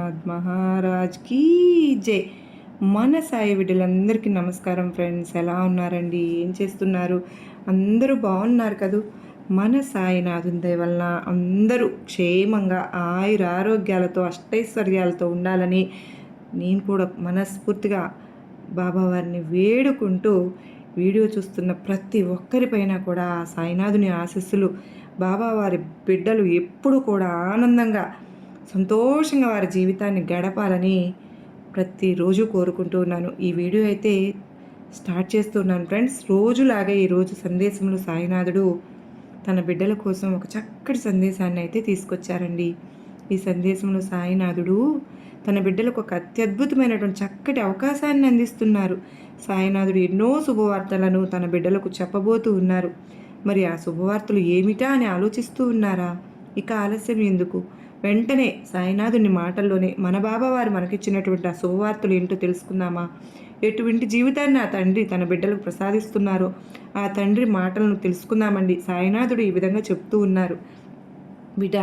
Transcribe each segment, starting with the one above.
Sainath Maharaj key జై. మన సాయి బిడ్డలందరికీ నమస్కారం ఫ్రెండ్స్. ఎలా ఉన్నారండి? ఏం చేస్తున్నారు? అందరూ బాగున్నారు కదూ? మన సాయినాథుని దయ వలన అందరూ క్షేమంగా ఆయురారోగ్యాలతో అష్టైశ్వర్యాలతో ఉండాలని నేను కూడా మనస్ఫూర్తిగా బాబావారిని వేడుకుంటూ వీడియో చూస్తున్న ప్రతి ఒక్కరిపైన కూడా సాయినాథుని ఆశీస్సులు, బాబావారి బిడ్డలు ఎప్పుడు కూడా ఆనందంగా సంతోషంగా వారి జీవితాన్ని గడపాలని ప్రతిరోజు కోరుకుంటూ ఉన్నాను. ఈ వీడియో అయితే స్టార్ట్ చేస్తున్నాను ఫ్రెండ్స్. రోజులాగా ఈరోజు సందేశంలో సాయినాథుడు తన బిడ్డల కోసం ఒక చక్కటి సందేశాన్ని అయితే తీసుకొచ్చారండి. ఈ సందేశంలో సాయినాథుడు తన బిడ్డలకు ఒక అత్యద్భుతమైనటువంటి చక్కటి అవకాశాన్ని అందిస్తున్నారు. సాయినాథుడు ఎన్నో శుభవార్తలను తన బిడ్డలకు చెప్పబోతూ ఉన్నారు. మరి ఆ శుభవార్తలు ఏమిటా అని ఆలోచిస్తూ ఉన్నారా? ఇక ఆలస్యం ఎందుకు, వెంటనే సాయినాథుని మాటల్లోనే మన బాబావారు మనకిచ్చినటువంటి ఆ శుభవార్తలు ఏంటో తెలుసుకుందామా? ఎటువంటి జీవితాన్ని ఆ తండ్రి తన బిడ్డలకు ప్రసాదిస్తున్నారో ఆ తండ్రి మాటలను తెలుసుకుందామండి. సాయినాథుడు ఈ విధంగా చెప్తూ ఉన్నారు. బిడ్డ,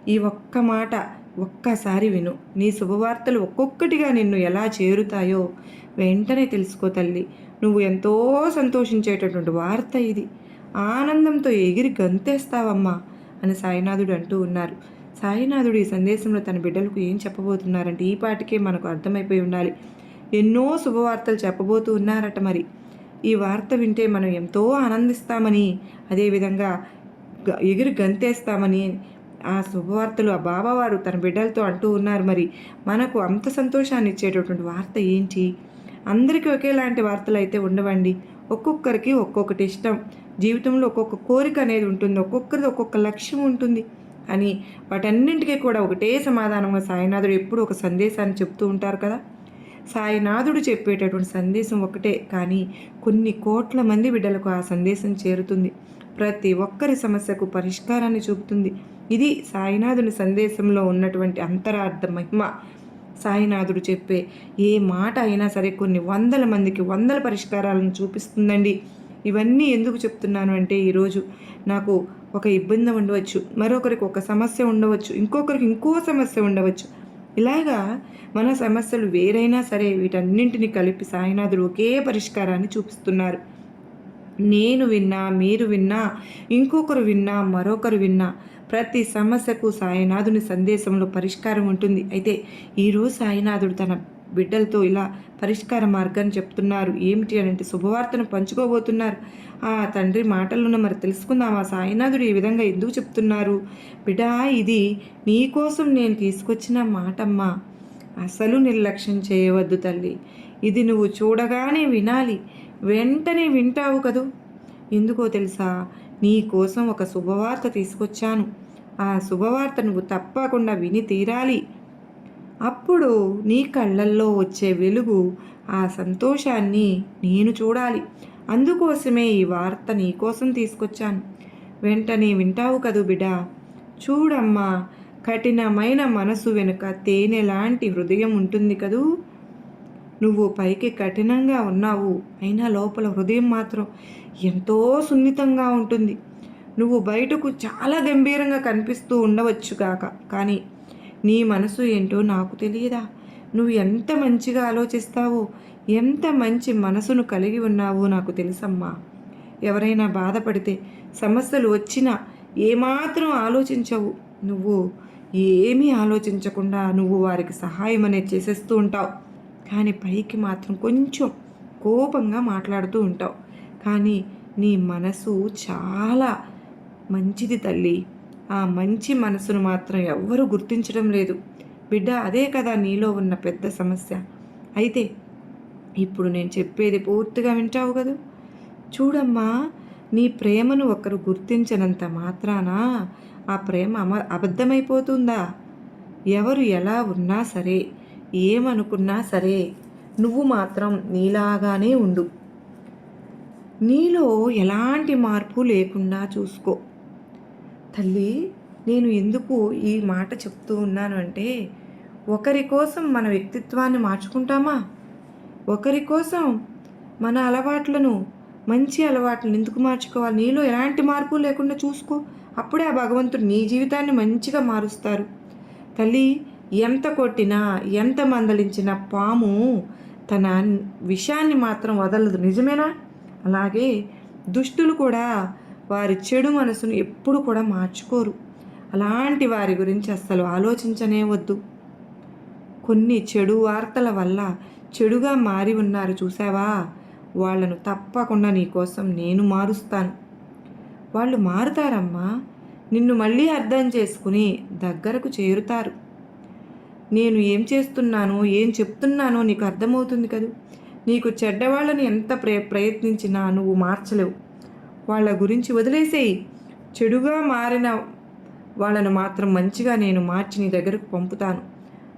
ఈ ఒక్క మాట ఒక్కసారి విను. నీ శుభవార్తలు ఒక్కొక్కటిగా నిన్ను ఎలా చేరుతాయో వెంటనే తెలుసుకో తల్లి. నువ్వు ఎంతో సంతోషించేటటువంటి వార్త ఇది. ఆనందంతో ఎగిరి గంతేస్తావమ్మా అని సాయినాథుడు అంటూ ఉన్నారు. సాయినాథుడు ఈ సందేశంలో తన బిడ్డలకు ఏం చెప్పబోతున్నారంటే ఈ పాటికే మనకు అర్థమైపోయి ఉండాలి. ఎన్నో శుభవార్తలు చెప్పబోతూ ఉన్నారట. మరి ఈ వార్త వింటే మనం ఎంతో ఆనందిస్తామని, అదేవిధంగా ఎగిరి గంతేస్తామని ఆ శుభవార్తలు ఆ బాబావారు తన బిడ్డలతో అంటూ ఉన్నారు. మరి మనకు అంత సంతోషాన్ని ఇచ్చేటటువంటి వార్త ఏంటి? అందరికీ ఒకేలాంటి వార్తలు అయితే ఉండవండి. ఒక్కొక్కరికి ఒక్కొక్కటి ఇష్టం. జీవితంలో ఒక్కొక్క కోరిక అనేది ఉంటుంది. ఒక్కొక్కరిది ఒక్కొక్క లక్ష్యం ఉంటుంది. అని వాటన్నింటికీ కూడా ఒకటే సమాధానంగా సాయినాథుడు ఎప్పుడు ఒక సందేశాన్ని చెప్తూ ఉంటారు కదా. సాయినాథుడు చెప్పేటటువంటి సందేశం ఒకటే, కానీ కొన్ని కోట్ల మంది బిడ్డలకు ఆ సందేశం చేరుతుంది. ప్రతి ఒక్కరి సమస్యకు పరిష్కారాన్ని చూపుతుంది. ఇది సాయినాథుని సందేశంలో ఉన్నటువంటి అంతరార్థ మహిమ. సాయినాథుడు చెప్పే ఏ మాట అయినా సరే కొన్ని వందల మందికి వందల పరిష్కారాలను చూపిస్తుందండి. ఇవన్నీ ఎందుకు చెప్తున్నాను అంటే, ఈరోజు నాకు ఒక ఇబ్బంది ఉండవచ్చు, మరొకరికి ఒక సమస్య ఉండవచ్చు, ఇంకొకరికి ఇంకో సమస్య ఉండవచ్చు. ఇలాగా మన సమస్యలు వేరైనా సరే వీటన్నింటినీ కలిపి సాయినాథుడు ఒకే పరిష్కారాన్ని చూపిస్తున్నారు. నేను విన్నా, మీరు విన్నా, ఇంకొకరు విన్నా, మరొకరు విన్నా, ప్రతి సమస్యకు సాయినాథుని సందేశంలో పరిష్కారం ఉంటుంది. అయితే ఈరోజు సాయినాథుడు తన బిడ్డలతో ఇలా పరిష్కార మార్గాన్ని చెప్తున్నారు. ఏమిటి అని అంటే శుభవార్తను పంచుకోబోతున్నారు. ఆ తండ్రి మాటలను మరి తెలుసుకుందామా? సాయినాథుడు ఈ విధంగా ఎందుకు చెప్తున్నారు? బిడ్డా, ఇది నీకోసం నేను తీసుకొచ్చిన మాటమ్మా. అసలు నిర్లక్ష్యం చేయవద్దు తల్లి. ఇది నువ్వు చూడగానే వినాలి, వెంటనే వింటావు కదూ. ఎందుకో తెలుసా? నీ కోసం ఒక శుభవార్త తీసుకొచ్చాను. ఆ శుభవార్త నువ్వు తప్పకుండా విని తీరాలి. అప్పుడు నీ కళ్ళల్లో వచ్చే వెలుగు, ఆ సంతోషాన్ని నేను చూడాలి. అందుకోసమే ఈ వార్త నీకోసం తీసుకొచ్చాను. వెంటనే వింటావు కదూ బిడ్డా. చూడమ్మా, కఠినమైన మనసు వెనుక తేనె లాంటి హృదయం ఉంటుంది కదూ. నువ్వు పైకి కఠినంగా ఉన్నావు, అయినా లోపల హృదయం మాత్రం ఎంతో సున్నితంగా ఉంటుంది. నువ్వు బయటకు చాలా గంభీరంగా కనిపిస్తూ ఉండవచ్చు కాక, కానీ నీ మనసు ఏంటో నాకు తెలియదా? నువ్వు ఎంత మంచిగా ఆలోచిస్తావో, ఎంత మంచి మనసును కలిగి ఉన్నావో నాకు తెలుసమ్మా. ఎవరైనా బాధపడితే, సమస్యలు వచ్చినా ఏమాత్రం ఆలోచించవు. నువ్వు ఏమీ ఆలోచించకుండా నువ్వు వారికి సహాయం అనేది చేసేస్తూ ఉంటావు. కానీ పైకి మాత్రం కొంచెం కోపంగా మాట్లాడుతూ ఉంటావు. కానీ నీ మనసు చాలా మంచిది తల్లి. ఆ మంచి మనసును మాత్రం ఎవ్వరూ గుర్తించడం లేదు బిడ్డ. అదే కదా నీలో ఉన్న పెద్ద సమస్య. అయితే ఇప్పుడు నేను చెప్పేది పూర్తిగా వింటావు కదూ. చూడమ్మా, నీ ప్రేమను ఒకరు గుర్తించనంత మాత్రాన ఆ ప్రేమ అబద్ధమైపోతుందా? ఎవరు ఎలా ఉన్నా సరే, ఏమనుకున్నా సరే, నువ్వు మాత్రం నీలాగానే ఉండు. నీలో ఎలాంటి మార్పు లేకుండా చూసుకో తల్లి. నేను ఎందుకు ఈ మాట చెప్తూ ఉన్నాను అంటే, ఒకరి కోసం మన వ్యక్తిత్వాన్ని మార్చుకుంటామా? ఒకరి కోసం మన అలవాట్లను, మంచి అలవాట్లను ఎందుకు మార్చుకోవాలి? నీలో ఎలాంటి మార్పు లేకుండా చూసుకో. అప్పుడే ఆ భగవంతుడు నీ జీవితాన్ని మంచిగా మారుస్తారు. తల్లి, ఎంత కొట్టినా ఎంత మందలించినా పాము తన విషాన్ని మాత్రం వదలదు, నిజమేనా? అలాగే దుష్టులు కూడా వారి చెడు మనసును ఎప్పుడు కూడా మార్చుకోరు. అలాంటి వారి గురించి అస్సలు ఆలోచించనే వద్దు. కొన్ని చెడు వార్తల వల్ల చెడుగా మారి ఉన్నారు చూసావా, వాళ్ళను తప్పకుండా నీకోసం నేను మారుస్తాను. వాళ్ళు మారుతారమ్మా, నిన్ను మళ్ళీ అర్థం చేసుకుని దగ్గరకు చేరుతారు. నేను ఏం చేస్తున్నానో ఏం చెప్తున్నానో నీకు అర్థమవుతుంది కదూ. నీకు చెడ్డవాళ్ళని ఎంత ప్రయత్నించినా నువ్వు మార్చలేవు. వాళ్ళ గురించి వదిలేసేయి. చెడుగా మారిన వాళ్ళను మాత్రం మంచిగా నేను మార్చి నీ దగ్గరకు పంపుతాను.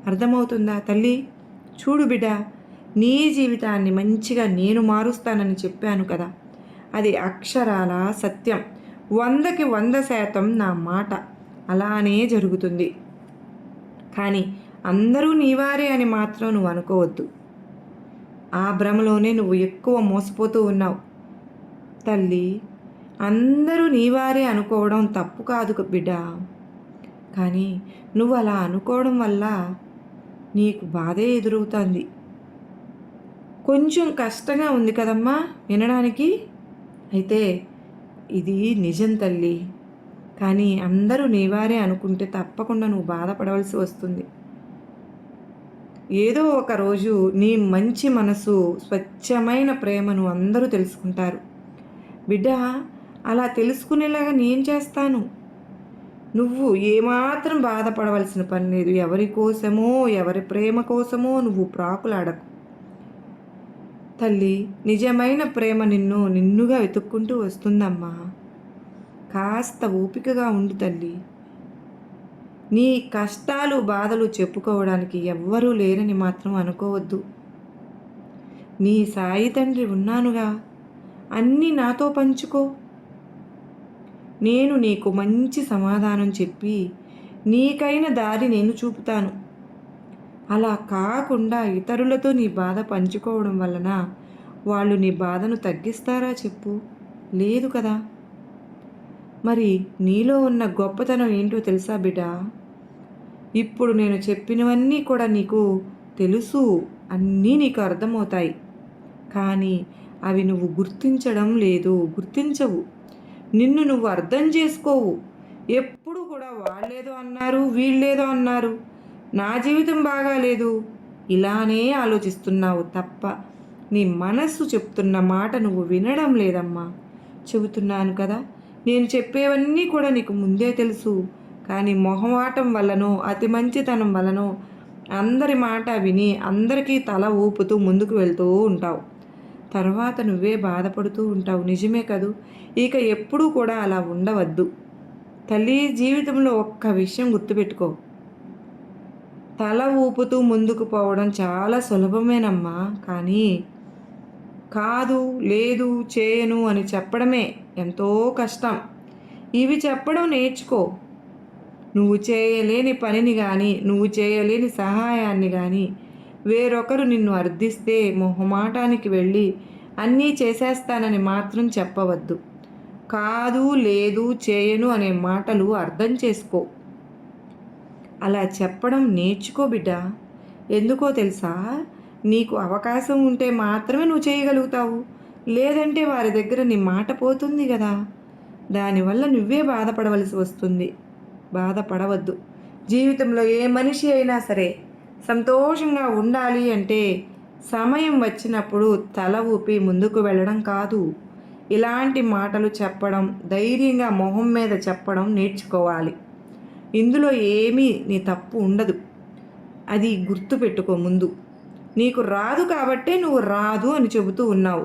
అర్థమవుతుందా తల్లి? చూడు బిడ్డ, నీ జీవితాన్ని మంచిగా నేను మారుస్తానని చెప్పాను కదా, అది అక్షరాల సత్యం. 100కి 100% నా మాట అలానే జరుగుతుంది. కానీ అందరూ నీవారే అని మాత్రం నువ్వు అనుకోవద్దు. ఆ భ్రమలోనే నువ్వు ఎక్కువ మోసపోతూ ఉన్నావు తల్లి. అందరూ నీవారే అనుకోవడం తప్పు కాదు బిడ్డ, కానీ నువ్వు అలా అనుకోవడం వల్ల నీకు బాధే ఎదురవుతుంది. కొంచెం కష్టంగా ఉంది కదమ్మా వినడానికి. అయితే ఇది నిజం తల్లి, కానీ అందరూ నీవారే అనుకుంటే తప్పకుండా నువ్వు బాధపడవలసి వస్తుంది. ఏదో ఒక రోజు నీ మంచి మనసు, స్వచ్ఛమైన ప్రేమను అందరూ తెలుసుకుంటారు బిడ్డ. అలా తెలుసుకునేలాగా నేను చేస్తాను. నువ్వు ఏమాత్రం బాధపడవలసిన పని లేదు. ఎవరి కోసమో ఎవరి ప్రేమ కోసమో నువ్వు ప్రాకులాడకు తల్లి. నిజమైన ప్రేమ నిన్నుగా వెతుక్కుంటూ వస్తుందమ్మా. కాస్త ఓపికగా ఉండు తల్లి. నీ కష్టాలు బాధలు చెప్పుకోవడానికి ఎవ్వరూ లేరని మాత్రం అనుకోవద్దు. నీ సాయి తండ్రి ఉన్నానుగా, అన్నీ నాతో పంచుకో. నేను నీకు మంచి సమాధానం చెప్పి నీకైన దారి నేను చూపుతాను. అలా కాకుండా ఇతరులతో నీ బాధ పంచుకోవడం వలన వాళ్ళు నీ బాధను తగ్గిస్తారా చెప్పు? లేదు కదా. మరి నీలో ఉన్న గొప్పతనం ఏంటో తెలుసా బిడ్డ? ఇప్పుడు నేను చెప్పినవన్నీ కూడా నీకు తెలుసు, అన్నీ నీకు అర్థమవుతాయి. కానీ అవి నువ్వు గుర్తించడం లేదు, గుర్తించవు. నిన్ను నువ్వు అర్థం చేసుకోవు. ఎప్పుడు కూడా వాళ్ళేదో అన్నారు, వీళ్ళేదో అన్నారు, నా జీవితం బాగాలేదు, ఇలానే ఆలోచిస్తున్నావు తప్ప నీ మనస్సు చెప్తున్న మాట నువ్వు వినడం లేదమ్మా. చెబుతున్నాను కదా, నేను చెప్పేవన్నీ కూడా నీకు ముందే తెలుసు. కానీ మొహమాటం వల్లనో అతి మంచితనం వలనో అందరి మాట విని అందరికీ తల ఊపుతూ ముందుకు వెళ్తూ ఉంటావు. తర్వాత నువ్వే బాధపడుతూ ఉంటావు. నిజమే కదూ. ఇక ఎప్పుడూ కూడా అలా ఉండవద్దు తల్లి. జీవితంలో ఒక్క విషయం గుర్తుపెట్టుకో, తల ఊపుతూ ముందుకు పోవడం చాలా సులభమేనమ్మా. కానీ కాదు, లేదు, చేయను అని చెప్పడమే ఎంతో కష్టం. ఇవి చెప్పడం నేర్చుకో. నువ్వు చేయలేని పనిని కానీ, నువ్వు చేయలేని సహాయాన్ని కానీ వేరొకరు నిన్ను అర్థిస్తే మొహమాటానికి వెళ్ళి అన్నీ చేసేస్తానని మాత్రం చెప్పవద్దు. కాదు, లేదు, చేయను అనే మాటలు అర్థం చేసుకో. అలా చెప్పడం నేర్చుకో బిడ్డ. ఎందుకో తెలుసా, నీకు అవకాశం ఉంటే మాత్రమే నువ్వు చేయగలుగుతావు. లేదంటే వారి దగ్గర నీ మాట పోతుంది కదా. దానివల్ల నువ్వే బాధపడవలసి వస్తుంది. బాధపడవద్దు. జీవితంలో ఏ మనిషి అయినా సరే సంతోషంగా ఉండాలి అంటే సమయం వచ్చినప్పుడు తల ఊపి ముందుకు వెళ్ళడం కాదు, ఇలాంటి మాటలు చెప్పడం, ధైర్యంగా మొహం మీద చెప్పడం నేర్చుకోవాలి. ఇందులో ఏమీ నీ తప్పు ఉండదు. అది గుర్తుపెట్టుకో. ముందు నీకు రాదు కాబట్టే నువ్వు రాదు అని చెబుతూ ఉన్నావు.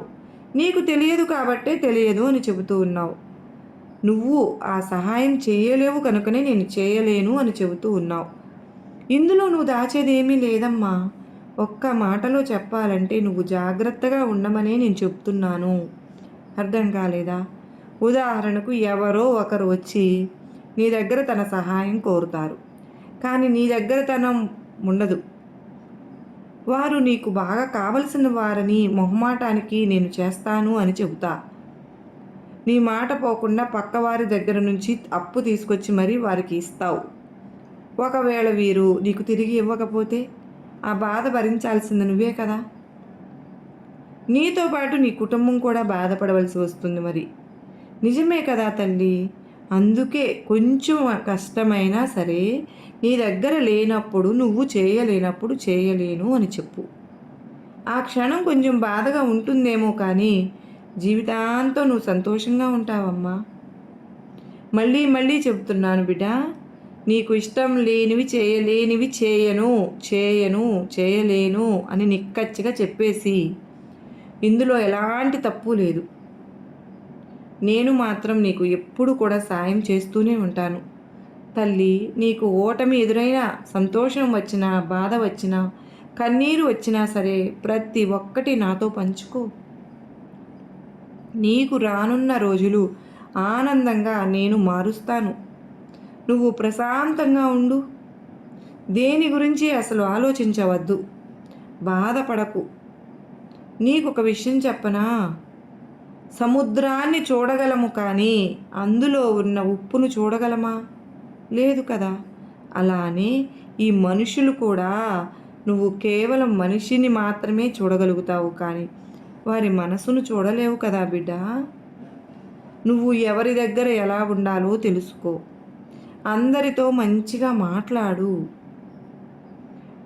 నీకు తెలియదు కాబట్టే తెలియదు అని చెబుతూ ఉన్నావు. నువ్వు ఆ సహాయం చేయలేవు కనుకనే నేను చేయలేను అని చెబుతూ ఉన్నావు. ఇందులో నువ్వు దాచేది ఏమీ లేదమ్మా. ఒక్క మాటలో చెప్పాలంటే నువ్వు జాగ్రత్తగా ఉండమనే నేను చెప్తున్నాను. అర్థం కాలేదా? ఉదాహరణకు ఎవరో ఒకరు వచ్చి నీ దగ్గర తన సహాయం కోరుతారు, కానీ నీ దగ్గర తనం ఉండదు. వారు నీకు బాగా కావలసిన వారని మొహమాటానికి నేను చేస్తాను అని చెబుతా. నీ మాట పోకుండా పక్కవారి దగ్గర నుంచి అప్పు తీసుకొచ్చి మరీ వారికి ఇస్తావు. ఒకవేళ వీరు నీకు తిరిగి ఇవ్వకపోతే ఆ బాధ భరించాల్సింది నువ్వే కదా. నీతో పాటు నీ కుటుంబం కూడా బాధపడవలసి వస్తుంది మరి. నిజమే కదా తల్లి. అందుకే కొంచెం కష్టమైనా సరే నీ దగ్గర లేనప్పుడు, నువ్వు చేయలేనప్పుడు చేయలేను అని చెప్పు. ఆ క్షణం కొంచెం బాధగా ఉంటుందేమో కానీ జీవితాంతం నువ్వు సంతోషంగా ఉంటావమ్మా. మళ్ళీ మళ్ళీ చెబుతున్నాను బిడ్డ, నీకు ఇష్టం లేనివి చేయలేనివి చేయను చేయను చేయలేను అని నిక్కచ్చిగా చెప్పేసి ఇందులో ఎలాంటి తప్పు లేదు. నేను మాత్రం నీకు ఎప్పుడు కూడా సాయం చేస్తూనే ఉంటాను తల్లి. నీకు ఓటమి ఎదురైనా, సంతోషం వచ్చినా, బాధ వచ్చినా, కన్నీరు వచ్చినా సరే ప్రతి ఒక్కటి నాతో పంచుకో. నీకు రానున్న రోజులు ఆనందంగా నేను మారుస్తాను. నువ్వు ప్రశాంతంగా ఉండు. దేని గురించి అసలు ఆలోచించవద్దు. బాధపడకు. నీకు ఒక విషయం చెప్పనా? సముద్రాన్ని చూడగలము కానీ అందులో ఉన్న ఉప్పును చూడగలమా? లేదు కదా. అలానే ఈ మనుషులు కూడా నువ్వు కేవలం మనిషిని మాత్రమే చూడగలుగుతావు కానీ వారి మనసును చూడలేవు కదా బిడ్డ. నువ్వు ఎవరి దగ్గర ఎలా ఉండాలో తెలుసుకో. అందరితో మంచిగా మాట్లాడు.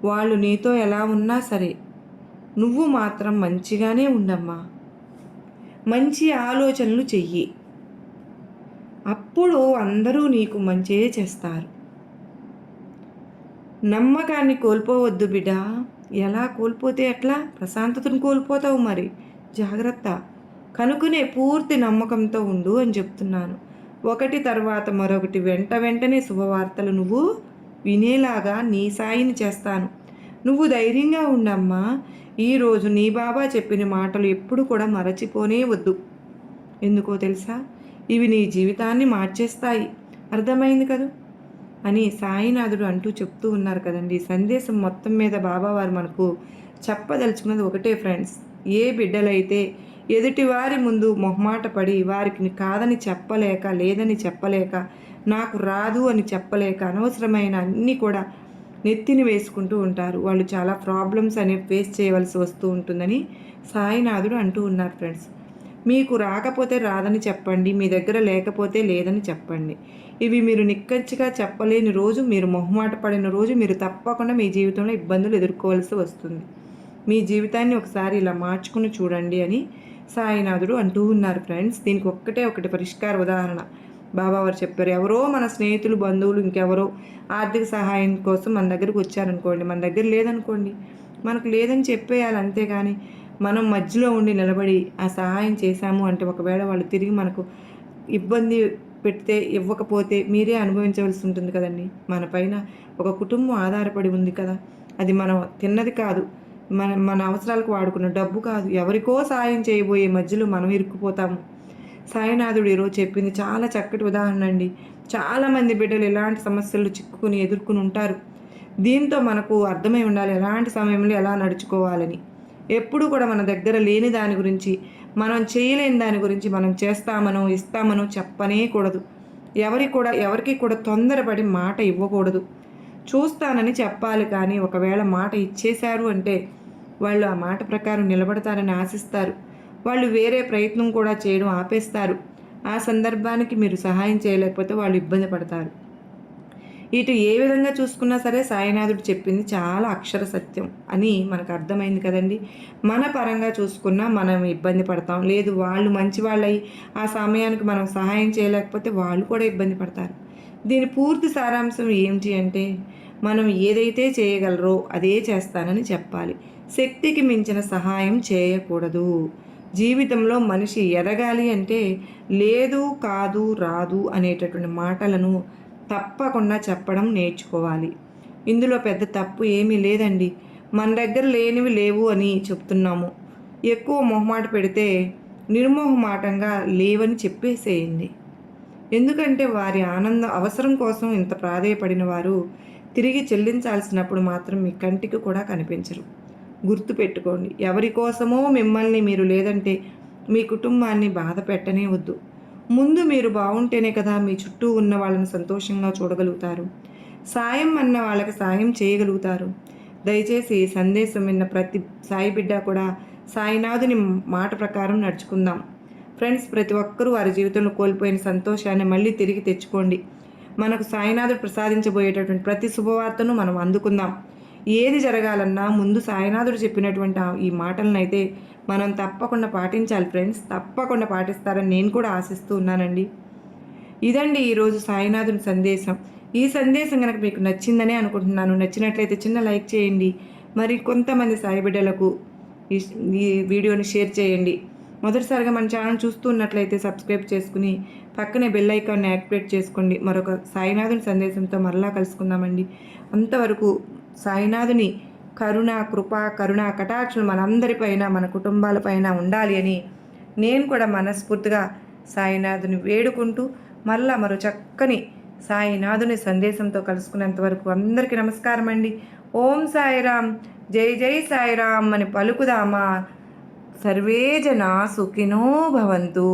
వాళ్ళు నీతో ఎలా ఉన్నా సరే నువ్వు మాత్రం మంచిగానే ఉండమ్మా. మంచి ఆలోచనలు చెయ్యి. అప్పుడు అందరూ నీకు మంచే చేస్తారు. నమ్మకాన్ని కోల్పోవద్దు బిడ్డ. ఎలా కోల్పోతే ఎట్లా? ప్రశాంతతను కోల్పోతావు మరి. జాగ్రత్త. కనుకనే పూర్తి నమ్మకంతో ఉండు అని చెప్తున్నాను. ఒకటి తర్వాత మరొకటి వెంటనే శుభవార్తలు నువ్వు వినేలాగా నీ సాయిని చేస్తాను. నువ్వు ధైర్యంగా ఉండమ్మా. ఈరోజు నీ బాబా చెప్పిన మాటలు ఎప్పుడు కూడా మరచిపోనే వద్దు. ఎందుకో తెలుసా? ఇవి నీ జీవితాన్ని మార్చేస్తాయి. అర్థమైంది కదా అని సాయినాథుడు అంటూ చెప్తూ ఉన్నారు కదండి. సందేశం మొత్తం మీద బాబావారు మనకు చెప్పదలుచుకున్నది ఒకటే ఫ్రెండ్స్. ఏ బిడ్డలైతే ఎదుటివారి ముందు మొహమాట పడి వారికి కాదని చెప్పలేక, లేదని చెప్పలేక, నాకు రాదు అని చెప్పలేక అనవసరమైన అన్నీ కూడా నెత్తిని వేసుకుంటూ ఉంటారు. వాళ్ళు చాలా ప్రాబ్లమ్స్ అనేవి ఫేస్ చేయవలసి వస్తూ ఉంటుందని సాయినాథుడు అంటూ ఉన్నారు ఫ్రెండ్స్. మీకు రాకపోతే రాదని చెప్పండి, మీ దగ్గర లేకపోతే లేదని చెప్పండి. ఇవి మీరు నిక్కచ్చిగా చెప్పలేని రోజు, మీరు మొహమాట పడిన రోజు మీరు తప్పకుండా మీ జీవితంలో ఇబ్బందులు ఎదుర్కోవాల్సి వస్తుంది. మీ జీవితాన్ని ఒకసారి ఇలా మార్చుకుని చూడండి అని సాయినాథుడు అంటూ ఉన్నారు ఫ్రెండ్స్. దీనికి ఒకటి పరిష్కార ఉదాహరణ బాబావారు చెప్పారు. ఎవరో మన స్నేహితులు, బంధువులు, ఇంకెవరో ఆర్థిక సహాయం కోసం మన దగ్గరకు వచ్చారనుకోండి, మన దగ్గర లేదనుకోండి, మనకు లేదని చెప్పేయాలి. అంతేగాని మనం మధ్యలో ఉండి నిలబడి ఆ సహాయం చేశాము అంటే ఒకవేళ వాళ్ళు తిరిగి మనకు ఇబ్బంది పెడితే, ఇవ్వకపోతే మీరే అనుభవించవలసి ఉంటుంది కదండి. మన పైన ఒక కుటుంబం ఆధారపడి ఉంది కదా. అది మనం తిన్నది కాదు, మన అవసరాలకు వాడుకున్న డబ్బు కాదు. ఎవరికో సాయం చేయబోయే మధ్యలో మనం ఇరుక్కుపోతాము. సాయినాథుడు ఈరోజు చెప్పింది చాలా చక్కటి ఉదాహరణ అండి. చాలామంది బిడ్డలు ఎలాంటి సమస్యలు చిక్కుకుని ఎదుర్కొని ఉంటారు. దీంతో మనకు అర్థమై ఉండాలి ఎలాంటి సమయంలో ఎలా నడుచుకోవాలని. ఎప్పుడు కూడా మన దగ్గర లేని దాని గురించి, మనం చేయలేని దాని గురించి మనం చేస్తామనో ఇస్తామనో చెప్పనే కూడదు. ఎవరికి కూడా తొందరపడి మాట ఇవ్వకూడదు. చూస్తానని చెప్పాలి కానీ ఒకవేళ మాట ఇచ్చేశారు అంటే వాళ్ళు ఆ మాట ప్రకారం నిలబడతారని ఆశిస్తారు. వాళ్ళు వేరే ప్రయత్నం కూడా చేయడం ఆపేస్తారు. ఆ సందర్భానికి మీరు సహాయం చేయలేకపోతే వాళ్ళు ఇబ్బంది పడతారు. ఇటు ఏ విధంగా చూసుకున్నా సరే సాయినాథుడు చెప్పింది చాలా అక్షర సత్యం అని మనకు అర్థమైంది కదండి. మన పరంగా చూసుకున్నా మనం ఇబ్బంది పడతాం. లేదు వాళ్ళు మంచి వాళ్ళయి ఆ సమయానికి మనం సహాయం చేయలేకపోతే వాళ్ళు కూడా ఇబ్బంది పడతారు. దీని పూర్తి సారాంశం ఏమిటి అంటే మనం ఏదైతే చేయగలరో అదే చేస్తానని చెప్పాలి. శక్తికి మించిన సహాయం చేయకూడదు. జీవితంలో మనిషి ఎదగాలి అంటే లేదు, కాదు, రాదు అనేటటువంటి మాటలను తప్పకుండా చెప్పడం నేర్చుకోవాలి. ఇందులో పెద్ద తప్పు ఏమీ లేదండి. మన దగ్గర లేనివి లేవు అని చెప్తున్నాము. ఎక్కువ మొహమాట పెడితే నిర్మోహమాటంగా లేవని చెప్పేసేయండి. ఎందుకంటే వారి అవసరం కోసం ఇంత ప్రాధేయపడిన వారు తిరిగి చెల్లించాల్సినప్పుడు మాత్రం మీ కంటికి కూడా కనిపించరు. గుర్తుపెట్టుకోండి. ఎవరి కోసమో మిమ్మల్ని మీరు లేదంటే మీ కుటుంబాన్ని బాధ పెట్టనే వద్దు. ముందు మీరు బాగుంటేనే కదా మీ చుట్టూ ఉన్న వాళ్ళని సంతోషంగా చూడగలుగుతారు. సాయం అన్న వాళ్ళకి సాయం చేయగలుగుతారు. దయచేసి ఈ సందేశం విన్న ప్రతి సాయి బిడ్డ కూడా సాయినాథుని మాట ప్రకారం నడుచుకుందాం. ఫ్రెండ్స్, ప్రతి ఒక్కరూ వారి జీవితంలో కోల్పోయిన సంతోషాన్ని మళ్ళీ తిరిగి తెచ్చుకోండి. మనకు సాయినాథుడు ప్రసాదించబోయేటటువంటి ప్రతి శుభవార్తను మనం అందుకుందాం. ఏది జరగాలన్నా ముందు సాయినాథుడు చెప్పినటువంటి ఈ మాటలను అయితే మనం తప్పకుండా పాటించాలి. ఫ్రెండ్స్, తప్పకుండా పాటిస్తారని నేను కూడా ఆశిస్తూ ఉన్నానండి. ఇదండి ఈరోజు సాయినాథుని సందేశం. ఈ సందేశం కనుక మీకు నచ్చిందనే అనుకుంటున్నాను. నచ్చినట్లయితే చిన్న లైక్ చేయండి. మరి కొంతమంది సాయి బిడ్డలకు ఈ వీడియోని షేర్ చేయండి. మొదటిసారిగా మన ఛానల్ చూస్తూ ఉన్నట్లయితే సబ్స్క్రైబ్ చేసుకుని పక్కనే బెల్ ఐకాన్ని యాక్టివేట్ చేసుకోండి. మరొక సాయినాథుని సందేశంతో మరలా కలుసుకుందామండి. అంతవరకు సాయినాథుని కరుణ కటాక్షలు మనందరిపైన, మన కుటుంబాలపైన ఉండాలి అని నేను కూడా మనస్ఫూర్తిగా సాయినాథుని వేడుకుంటూ మరో చక్కని సాయినాథుని సందేశంతో కలుసుకునేంత వరకు అందరికీ నమస్కారం అండి. ఓం సాయిరామ్, జై జై సాయిరామ్ అని పలుకుదామా. సర్వే జనా సుఖినో భవంతు.